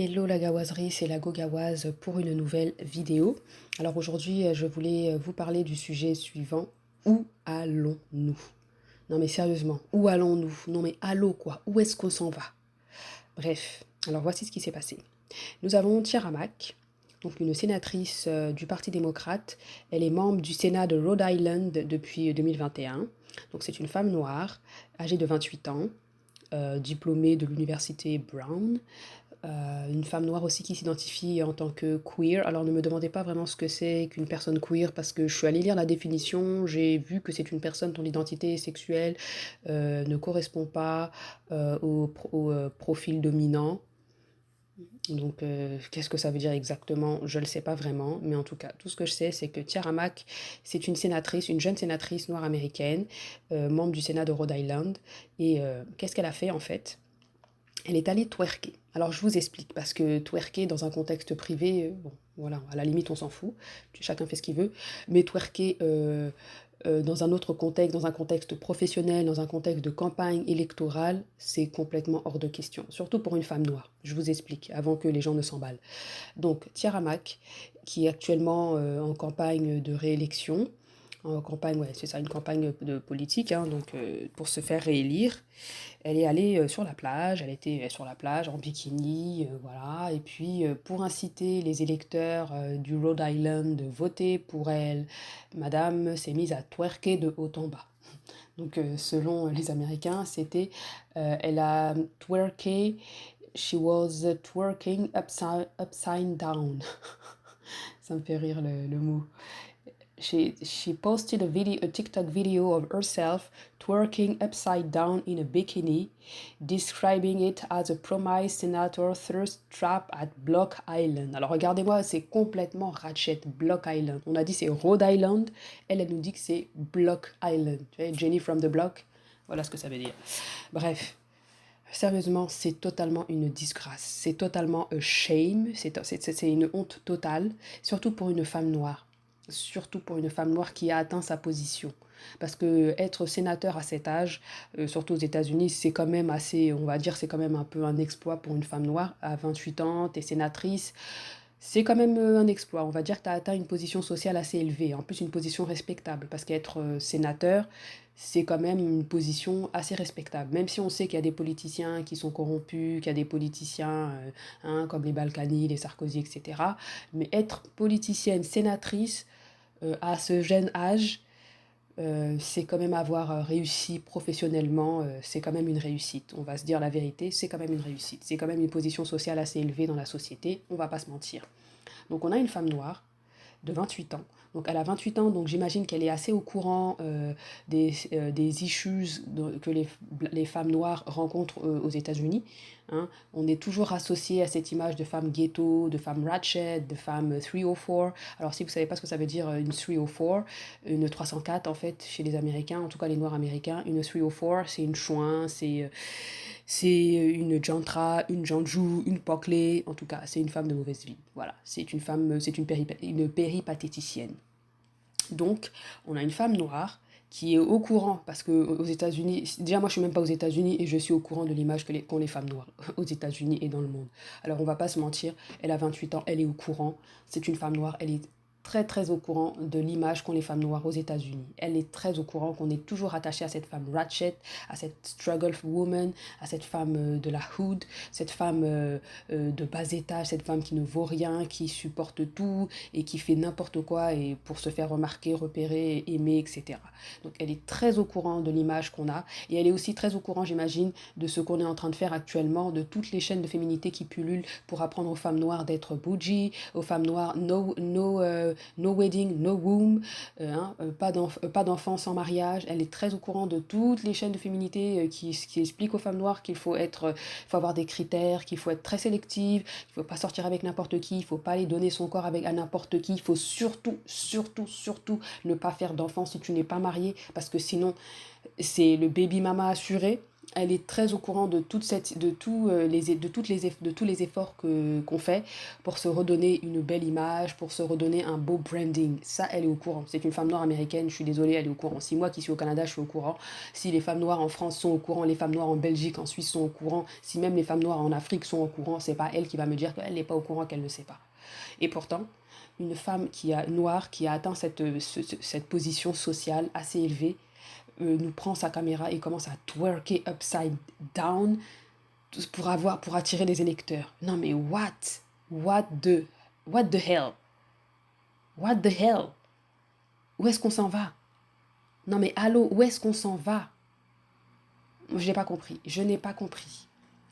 Hello la gawazerie, c'est la Gogawaz pour une nouvelle vidéo. Alors aujourd'hui, je voulais vous parler du sujet suivant. Où allons-nous? Non mais sérieusement, où allons-nous? Non mais allô quoi, où est-ce qu'on s'en va? Bref, alors voici ce qui s'est passé. Nous avons Tiara Mack, donc une sénatrice du Parti démocrate. Elle est membre du Sénat de Rhode Island depuis 2021. Donc c'est une femme noire, âgée de 28 ans, diplômée de l'université Brown. Une femme noire aussi qui s'identifie en tant que queer. Alors ne me demandez pas vraiment ce que c'est qu'une personne queer parce que je suis allée lire la définition, j'ai vu que c'est une personne dont l'identité sexuelle ne correspond pas au profil dominant. Donc qu'est-ce que ça veut dire exactement? Je ne le sais pas vraiment, mais en tout cas, tout ce que je sais, c'est que Tiara Mack, c'est une sénatrice, une jeune sénatrice noire américaine, membre du Sénat de Rhode Island. Et qu'est-ce qu'elle a fait en fait? Elle est allée twerker. Alors je vous explique, parce que twerker dans un contexte privé, bon, voilà, à la limite on s'en fout, chacun fait ce qu'il veut, mais twerker dans un autre contexte, dans un contexte professionnel, dans un contexte de campagne électorale, c'est complètement hors de question, surtout pour une femme noire. Je vous explique, avant que les gens ne s'emballent. Donc Tiara Mack, qui est actuellement en campagne de réélection, en campagne, ouais, c'est ça, une campagne de politique, hein, donc pour se faire réélire. Elle est allée sur la plage, elle était sur la plage en bikini, voilà. Et puis, pour inciter les électeurs du Rhode Island de voter pour elle, madame s'est mise à twerker de haut en bas. Donc, selon les Américains, c'était, elle a twerké, she was twerking upside down. Ça me fait rire le mot. She posted a TikTok video of herself twerking upside down in a bikini, describing it as a promised senator thirst trap at Block Island. Alors regardez-moi, c'est complètement ratchet, Block Island. On a dit c'est Rhode Island, elle nous dit que c'est Block Island. Tu vois, Jenny from the Block, voilà ce que ça veut dire. Bref, sérieusement, c'est totalement une disgrâce, c'est totalement a shame, c'est une honte totale, surtout pour une femme noire. Surtout pour une femme noire qui a atteint sa position. Parce que être sénateur à cet âge, surtout aux États-Unis, c'est quand même assez, on va dire, c'est quand même un peu un exploit pour une femme noire. À 28 ans, t'es sénatrice, c'est quand même un exploit. On va dire que tu as atteint une position sociale assez élevée, en plus une position respectable, parce qu'être sénateur, c'est quand même une position assez respectable. Même si on sait qu'il y a des politiciens qui sont corrompus, qu'il y a des politiciens hein, comme les Balkany, les Sarkozy, etc. Mais être politicienne, sénatrice, à ce jeune âge, c'est quand même avoir réussi professionnellement, c'est quand même une réussite. On va se dire la vérité, c'est quand même une réussite. C'est quand même une position sociale assez élevée dans la société, on va pas se mentir. Donc on a une femme noire de 28 ans. Donc elle a 28 ans, donc j'imagine qu'elle est assez au courant des issues que les femmes noires rencontrent aux États-Unis. Hein. On est toujours associé à cette image de femme ghetto, de femme ratchet, de femme 304. Alors si vous ne savez pas ce que ça veut dire une 304, une 304 en fait chez les Américains, en tout cas les Noirs américains, une 304 c'est une chouin, c'est une jantra, une janjou, une poclée, en tout cas, c'est une femme de mauvaise vie. Voilà, c'est une femme, c'est une péripatéticienne. Donc, on a une femme noire qui est au courant, parce que aux États-Unis, déjà moi je suis même pas aux États-Unis et je suis au courant de l'image qu'ont les femmes noires aux États-Unis et dans le monde. Alors on va pas se mentir, elle a 28 ans, elle est au courant, c'est une femme noire, elle est très très au courant de l'image qu'ont les femmes noires aux États-Unis. Elle est très au courant qu'on est toujours attaché à cette femme ratchet, à cette struggle woman, à cette femme de la hood, cette femme de bas étage, cette femme qui ne vaut rien, qui supporte tout et qui fait n'importe quoi et pour se faire remarquer, repérer, aimer, etc. Donc elle est très au courant de l'image qu'on a et elle est aussi très au courant, j'imagine, de ce qu'on est en train de faire actuellement, de toutes les chaînes de féminité qui pullulent pour apprendre aux femmes noires d'être bougie, aux femmes noires no wedding, no womb, pas d'enfants sans mariage. Elle est très au courant de toutes les chaînes de féminité qui expliquent aux femmes noires qu'il faut faut avoir des critères, qu'il faut être très sélective, qu'il faut pas sortir avec n'importe qui, il faut pas aller donner son corps à n'importe qui, il faut surtout, surtout, surtout ne pas faire d'enfants si tu n'es pas marié, parce que sinon c'est le baby mama assuré. elle est très au courant de de tous les efforts qu'on fait pour se redonner une belle image, pour se redonner un beau branding. Ça, elle est au courant. C'est une femme noire américaine, je suis désolée, elle est au courant. Si moi qui suis au Canada, je suis au courant. Si les femmes noires en France sont au courant, les femmes noires en Belgique, en Suisse sont au courant, si même les femmes noires en Afrique sont au courant, c'est pas elle qui va me dire qu'elle n'est pas au courant, qu'elle ne sait pas. Et pourtant, une femme noire qui a atteint cette position sociale assez élevée, nous prend sa caméra et commence à twerker upside down pour attirer les électeurs. Non mais what the hell? What the hell? Où est-ce qu'on s'en va? Non mais allô, où est-ce qu'on s'en va? Je n'ai pas compris. Je n'ai pas compris.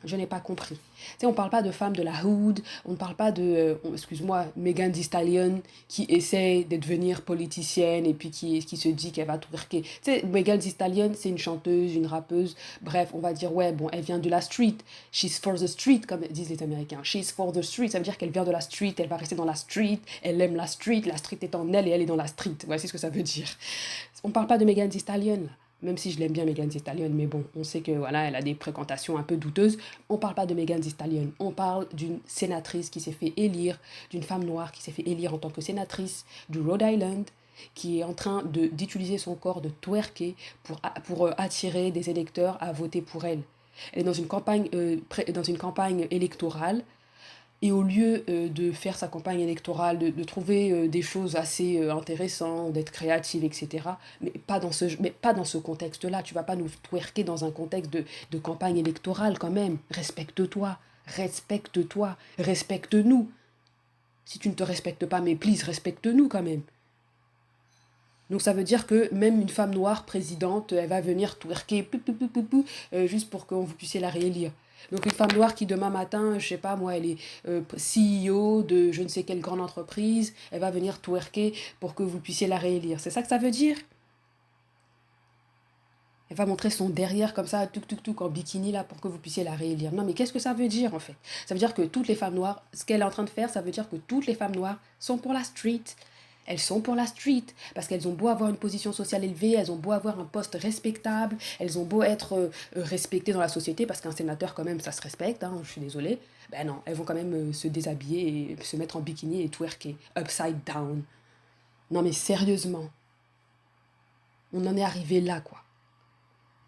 Je n'ai pas compris. Tu sais, on ne parle pas de femmes de la hood, on ne parle pas de, excuse-moi, Megan Thee Stallion qui essaie de devenir politicienne et puis qui se dit qu'elle va twerker. Tu sais, Megan Thee Stallion, c'est une chanteuse, une rappeuse, bref, on va dire, ouais, bon, elle vient de la street. She's for the street, comme disent les Américains. She's for the street, ça veut dire qu'elle vient de la street, elle va rester dans la street, elle aime la street est en elle et elle est dans la street. Voici ce que ça veut dire. On ne parle pas de Megan Thee Stallion, là. Même si je l'aime bien Megan Thee Stallion, mais bon, on sait que voilà, elle a des fréquentations un peu douteuses. On parle pas de Megan Thee Stallion, on parle d'une sénatrice qui s'est fait élire, d'une femme noire qui s'est fait élire en tant que sénatrice du Rhode Island, qui est en train d'utiliser son corps, de twerker pour attirer des électeurs à voter pour elle. Elle est dans une campagne électorale. Et au lieu de faire sa campagne électorale, de trouver des choses assez intéressantes, d'être créative, etc., mais pas dans ce contexte-là. Tu vas pas nous twerker dans un contexte de campagne électorale quand même. Respecte-toi, respecte-toi, respecte-nous. Si tu ne te respectes pas, mais please, respecte-nous quand même. Donc ça veut dire que même une femme noire présidente, elle va venir twerker juste pour que vous puissiez la réélire. Donc une femme noire qui demain matin, je sais pas moi, elle est CEO de je ne sais quelle grande entreprise, elle va venir twerker pour que vous puissiez la réélire. C'est ça que ça veut dire? Elle va montrer son derrière comme ça, en bikini là, pour que vous puissiez la réélire. Non mais qu'est-ce que ça veut dire en fait? Ça veut dire que toutes les femmes noires, ce qu'elle est en train de faire, ça veut dire que toutes les femmes noires sont pour la street. Elles sont pour la street, parce qu'elles ont beau avoir une position sociale élevée, elles ont beau avoir un poste respectable, elles ont beau être respectées dans la société, parce qu'un sénateur quand même, ça se respecte, hein, je suis désolée. Ben non, elles vont quand même se déshabiller et se mettre en bikini et twerker, upside down. Non mais sérieusement, on en est arrivé là quoi.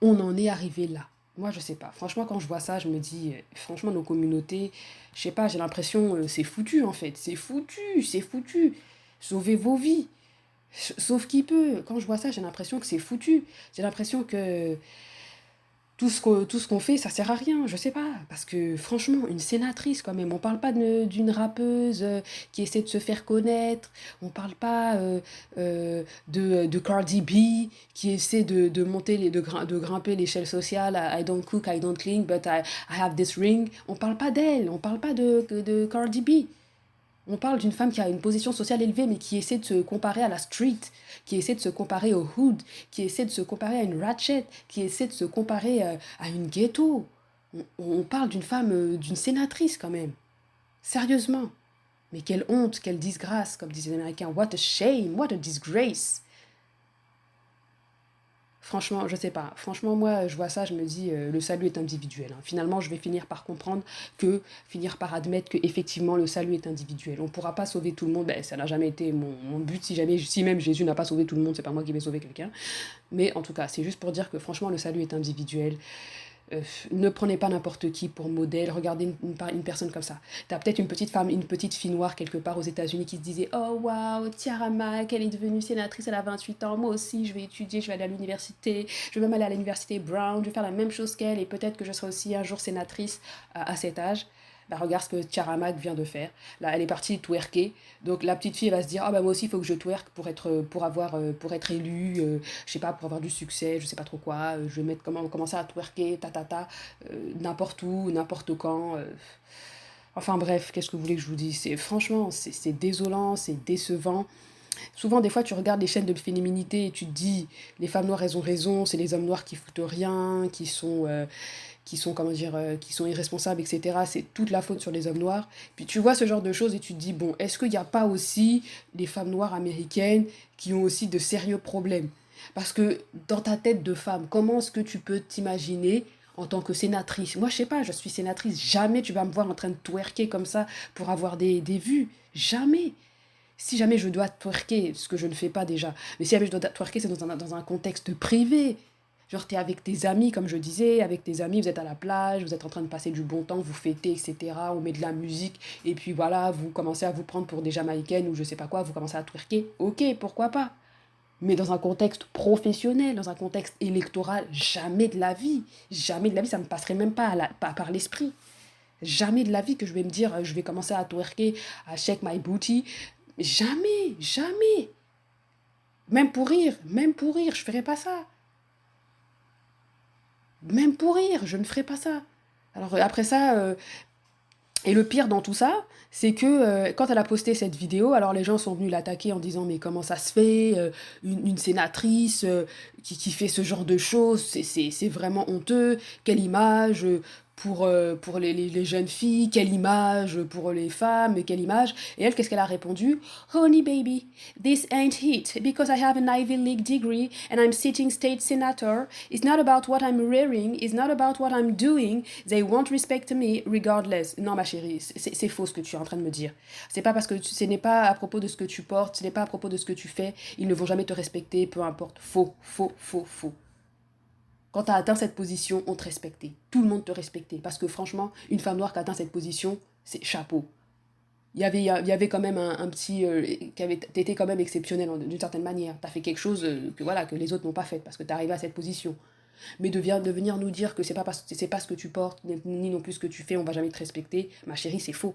On en est arrivé là. Moi, je sais pas. Franchement, quand je vois ça, je me dis, franchement, nos communautés, je sais pas, j'ai l'impression, c'est foutu en fait. C'est foutu, c'est foutu. Sauvez vos vies. Sauf qui peut. Quand je vois ça, j'ai l'impression que c'est foutu. J'ai l'impression que tout ce qu'on fait, ça sert à rien. Je sais pas. Parce que franchement, une sénatrice quand même. On parle pas d'une rappeuse qui essaie de se faire connaître. On parle pas de Cardi B qui essaie de monter, de grimper l'échelle sociale. I don't cook, I don't clean, but I have this ring. On parle pas d'elle. On parle pas de Cardi B. On parle d'une femme qui a une position sociale élevée, mais qui essaie de se comparer à la street, qui essaie de se comparer au hood, qui essaie de se comparer à une ratchet, qui essaie de se comparer à une ghetto. On parle d'une femme, d'une sénatrice quand même. Sérieusement. Mais quelle honte, quelle disgrâce, comme disent les Américains. What a shame, what a disgrace. Franchement, je sais pas. Franchement, moi, je vois ça, je me dis, le salut est individuel, hein. Finalement, je vais finir par admettre que effectivement, le salut est individuel. On ne pourra pas sauver tout le monde. Ben, ça n'a jamais été mon but. Si même Jésus n'a pas sauvé tout le monde, c'est pas moi qui vais sauver quelqu'un. Mais en tout cas, c'est juste pour dire que franchement, le salut est individuel. Ne prenez pas n'importe qui pour modèle, regardez une personne comme ça. T'as peut-être une petite femme, une petite fille noire quelque part aux États-Unis qui se disait oh waouh, Tiara Mack, elle est devenue sénatrice, elle a 28 ans, moi aussi je vais étudier, je vais aller à l'université, je vais même aller à l'université Brown, je vais faire la même chose qu'elle et peut-être que je serai aussi un jour sénatrice à cet âge. Bah, regarde ce que Tiara Mack vient de faire. Là, elle est partie twerker. Donc la petite fille elle va se dire ah bah moi aussi il faut que je twerk pour être élue, je sais pas, pour avoir du succès, je sais pas trop quoi, je vais commencer à twerker, n'importe où, n'importe quand. Enfin bref, qu'est-ce que vous voulez que je vous dise? Franchement, c'est désolant, c'est décevant. Souvent, des fois, tu regardes les chaînes de féminité et tu te dis, les femmes noires, elles ont raison, c'est les hommes noirs qui foutent rien, comment dire, qui sont irresponsables, etc. C'est toute la faute sur les hommes noirs. Puis tu vois ce genre de choses et tu te dis, bon, est-ce qu'il n'y a pas aussi les femmes noires américaines qui ont aussi de sérieux problèmes? Parce que dans ta tête de femme, comment est-ce que tu peux t'imaginer en tant que sénatrice. Moi, je sais pas, je suis sénatrice. Jamais tu vas me voir en train de twerker comme ça pour avoir des vues. Jamais. Si jamais je dois twerker, ce que je ne fais pas déjà, mais si jamais je dois twerker, c'est dans un contexte privé. Genre, t'es avec tes amis, comme je disais, avec tes amis, vous êtes à la plage, vous êtes en train de passer du bon temps, vous fêtez, etc. On met de la musique, et puis voilà, vous commencez à vous prendre pour des Jamaïcaines ou je sais pas quoi, vous commencez à twerker. Ok, pourquoi pas? Mais dans un contexte professionnel, dans un contexte électoral, jamais de la vie, ça me passerait même pas, pas par l'esprit. Jamais de la vie que je vais me dire, je vais commencer à twerker, à shake my booty. Jamais, jamais. Même pour rire, je ferais pas ça. Même pour rire, je ne ferais pas ça. Alors après ça, et le pire dans tout ça, c'est que quand elle a posté cette vidéo, alors les gens sont venus l'attaquer en disant mais comment ça se fait, une sénatrice qui fait ce genre de choses, c'est vraiment honteux, quelle image pour les jeunes filles, quelle image pour les femmes, et quelle image. Et elle, qu'est-ce qu'elle a répondu? Honey baby, this ain't it, because I have an Ivy League degree and I'm sitting state senator. It's not about what I'm wearing, it's not about what I'm doing, they won't respect me regardless. Non ma chérie, c'est faux ce que tu es en train de me dire. C'est pas parce que ce n'est pas à propos de ce que tu portes, ce n'est pas à propos de ce que tu fais, ils ne vont jamais te respecter, peu importe. Faux, faux, faux, faux. Quand tu as atteint cette position, on te respectait. Tout le monde te respectait. Parce que franchement, une femme noire qui a atteint cette position, c'est chapeau. Il y avait quand même un petit... t'étais quand même exceptionnel d'une certaine manière. T'as fait quelque chose que les autres n'ont pas fait. Parce que t'es arrivé à cette position. Mais de venir nous dire que c'est pas ce que tu portes, ni non plus ce que tu fais, on va jamais te respecter, ma chérie, c'est faux.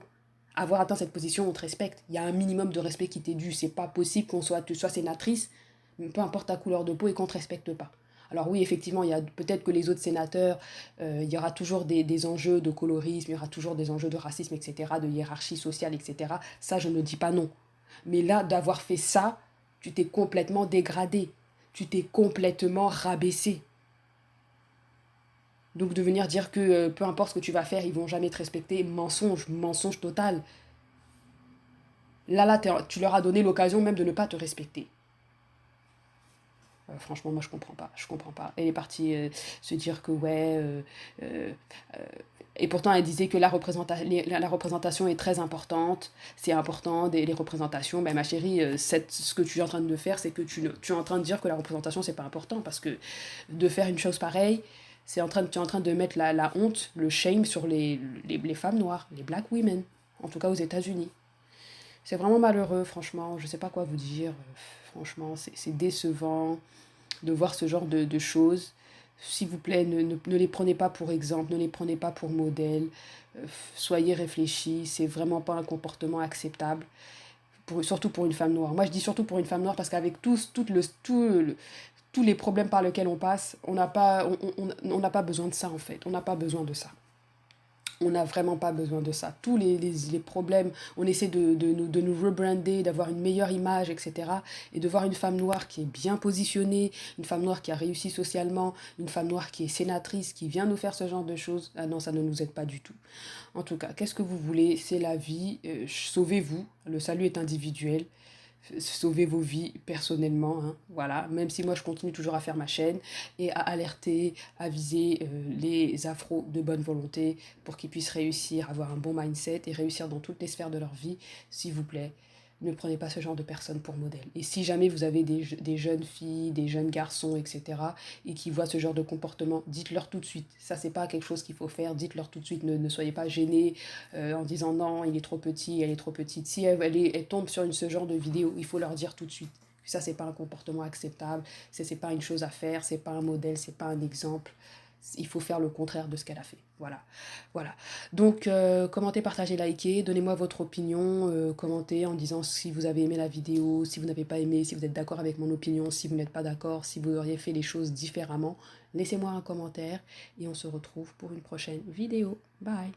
Avoir atteint cette position, on te respecte. Il y a un minimum de respect qui t'est dû. C'est pas possible tu sois sénatrice, peu importe ta couleur de peau, et qu'on te respecte pas. Alors oui, effectivement, il y a peut-être que les autres sénateurs, il y aura toujours des enjeux de colorisme, il y aura toujours des enjeux de racisme, etc., de hiérarchie sociale, etc. Ça, je ne dis pas non. Mais là, d'avoir fait ça, tu t'es complètement dégradé. Tu t'es complètement rabaissé. Donc de venir dire que peu importe ce que tu vas faire, ils vont jamais te respecter, mensonge, mensonge total. Là, tu leur as donné l'occasion même de ne pas te respecter. Franchement, moi, je comprends pas. Je comprends pas. Elle est partie se dire que, ouais... euh, euh, et pourtant, elle disait que la représentation est très importante. C'est important, les représentations. Ben, ma chérie, ce que tu es en train de faire, c'est que tu es en train de dire que la représentation, c'est pas important. Parce que de faire une chose pareille, tu es en train de mettre la honte, le shame sur les femmes noires, les black women. En tout cas, aux États-Unis. C'est vraiment malheureux, franchement. Je sais pas quoi vous dire. Franchement, c'est décevant de voir ce genre de choses. S'il vous plaît, ne les prenez pas pour exemple, ne les prenez pas pour modèle. Soyez réfléchis, c'est vraiment pas un comportement acceptable, surtout pour une femme noire. Moi, je dis surtout pour une femme noire parce qu'avec tous les problèmes par lesquels on passe, on n'a pas besoin de ça en fait. On n'a pas besoin de ça. On n'a vraiment pas besoin de ça. Tous les problèmes, on essaie de nous rebrander, d'avoir une meilleure image, etc. Et de voir une femme noire qui est bien positionnée, une femme noire qui a réussi socialement, une femme noire qui est sénatrice, qui vient nous faire ce genre de choses. Ah non, ça ne nous aide pas du tout. En tout cas, qu'est-ce que vous voulez? C'est la vie. Sauvez-vous. Le salut est individuel. Sauvez vos vies personnellement, hein, voilà, même si moi je continue toujours à faire ma chaîne et à alerter, à viser les afros de bonne volonté pour qu'ils puissent réussir, avoir un bon mindset et réussir dans toutes les sphères de leur vie, s'il vous plaît. Ne prenez pas ce genre de personnes pour modèle. Et si jamais vous avez des jeunes filles, des jeunes garçons, etc., et qui voient ce genre de comportement, dites-leur tout de suite. Ça, c'est pas quelque chose qu'il faut faire. Dites-leur tout de suite. Ne soyez pas gênés en disant non, il est trop petit, elle est trop petite. Si elle tombe sur ce genre de vidéo, il faut leur dire tout de suite. Ça, c'est pas un comportement acceptable. C'est pas une chose à faire. C'est pas un modèle. C'est pas un exemple. Il faut faire le contraire de ce qu'elle a fait. Voilà. Voilà. Donc, commentez, partagez, likez. Donnez-moi votre opinion. Commentez en disant si vous avez aimé la vidéo, si vous n'avez pas aimé, si vous êtes d'accord avec mon opinion, si vous n'êtes pas d'accord, si vous auriez fait les choses différemment. Laissez-moi un commentaire et on se retrouve pour une prochaine vidéo. Bye.